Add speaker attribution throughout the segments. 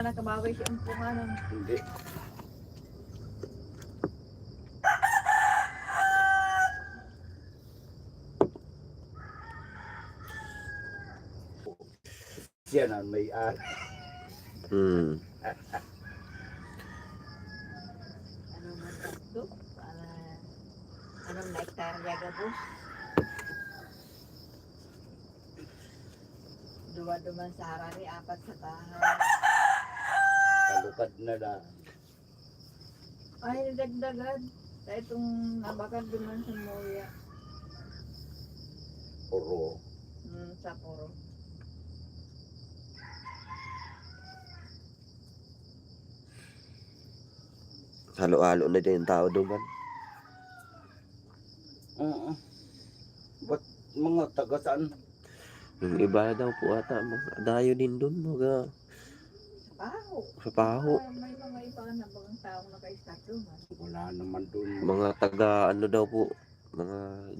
Speaker 1: Nakabawi siya ang punganan.
Speaker 2: Hindi. Siya na may-ari.
Speaker 1: Ano man ito? Anong hektarya gabos? Duwa-duman sa harani, 4 sa bahay.
Speaker 2: Kalukad na na.
Speaker 1: Ay, nadagdagan. Sa itong nabakan duman sa Moya.
Speaker 2: Puro.
Speaker 1: Sa Puro.
Speaker 3: Halo-halo na din yung tao doon man.
Speaker 2: Ba't mga taga saan?
Speaker 3: Yung iba daw po ata, dayo din doon.
Speaker 1: Paho.
Speaker 3: Sa Paho.
Speaker 1: May mga iba na bagang taong naka-start doon.
Speaker 2: Wala naman doon.
Speaker 3: Mga taga ano daw po. Mga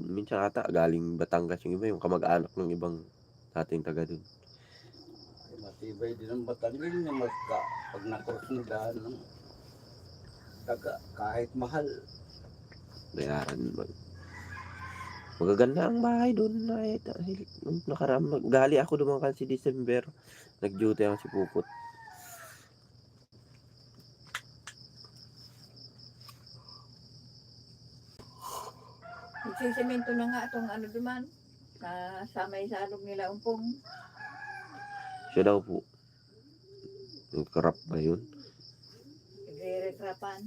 Speaker 3: minsan ata galing Batangas yung iba. Yung kamag-anak ng ibang dating taga doon.
Speaker 2: Ay, matibay din ang Batangin niya. Pag nakros mo daan ng taga, kahit mahal.
Speaker 3: Bayaran ba? Magaganda ang bahay doon. Nung nakaraan, gali ako dumakan si December. Nag-duty ako si Puput.
Speaker 1: Nagsisemento na nga itong ano duman. Sa may salog nila umpong.
Speaker 3: Siya daw po. Yung karap ba yun?
Speaker 1: Nagre-retrapan.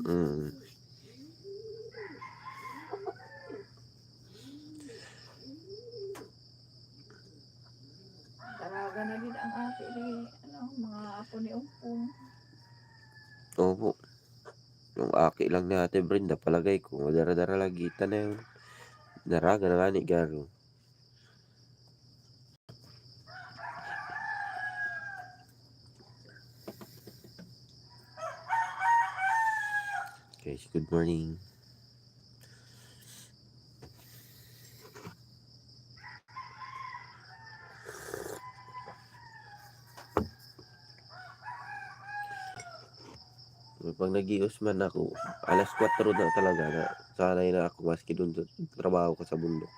Speaker 1: Taragan na din ang ate ni mga apo ni umpong.
Speaker 3: Opo. Yung aki lang ni Ate Brenda, palagay ko. Madara-dara lagi. Na yun. Naraga na nga ni Garo. Guys, good morning. Pag nag-ios man ako, alas 4 na talaga na sanay na ako maski doon sa trabaho ko sa bundok.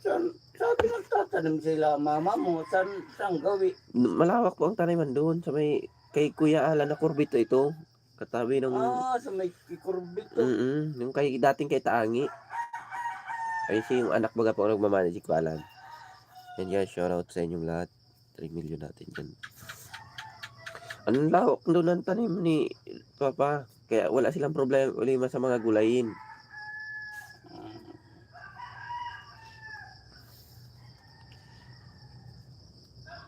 Speaker 2: Sabi nagtatanim sila, mama mo, saan gawi?
Speaker 3: Malawak po ang taniman doon sa may kay Kuya Alan na kurbito ito. Katabi ng
Speaker 2: Sa may kikurbito.
Speaker 3: yung dating kay Taangi. Ay siya yung anak baga po nagmamanage si Kuya Alan. Yan guys, shout out sa inyong lahat. 3 million natin dyan. Anong lawak doon ang tanim ni Papa. Kaya wala silang problema sa mga gulayin.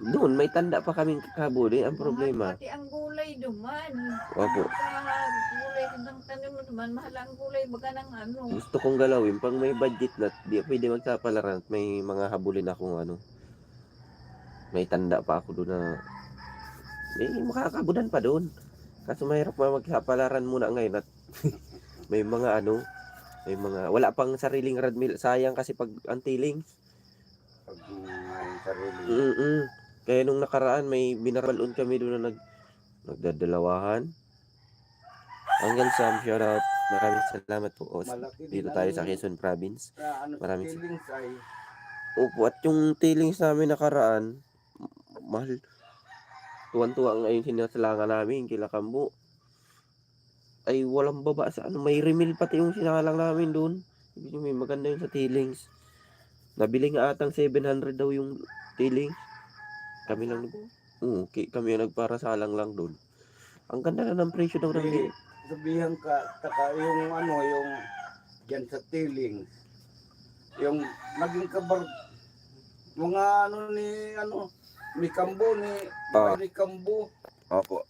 Speaker 3: Doon, may tanda pa kaming kakabuli. Ang problema.
Speaker 1: Pati ang gulay duman.
Speaker 3: Opo.
Speaker 1: Gulay ng tanim mo duman. Mahal ang gulay. Baga ng ano.
Speaker 3: Gusto kong galawin. Pag may budget na, di pwede magkapalaran. May mga habulin akong ano. May tanda pa ako doon na may makakabudan pa doon. Kaso mahirap magkapalaran muna ngayon at may mga ano. May mga, wala pang sariling radmil. Sayang kasi pag antiling.
Speaker 2: Pag ngayon sarili.
Speaker 3: Kaya nung nakaraan may binaralon kami doon na nagdadalawahan. Hanggang Sam, shout out. Maraming salamat po. Dito tayo sa Quezon Province. Maraming
Speaker 2: salamat.
Speaker 3: Opo, at yung tilings namin nakaraan, mahal. Tuwan-tuwa ngayon sinasalangan namin, kila Kambo. Ay walang baba sa ano, may remil pati yung sinalang namin doon. Ibig sabihin, maganda yun sa tilings. Nabili nga atang 700 daw yung tilings. Kami lang, kami yung nagparasalang lang doon. Ang ganda na ng presyo daw ng
Speaker 2: sabihan ka, yung yung dyan sa tiling, yung naging kabar, mga ni Kambo, ni Kambo.
Speaker 3: Opo.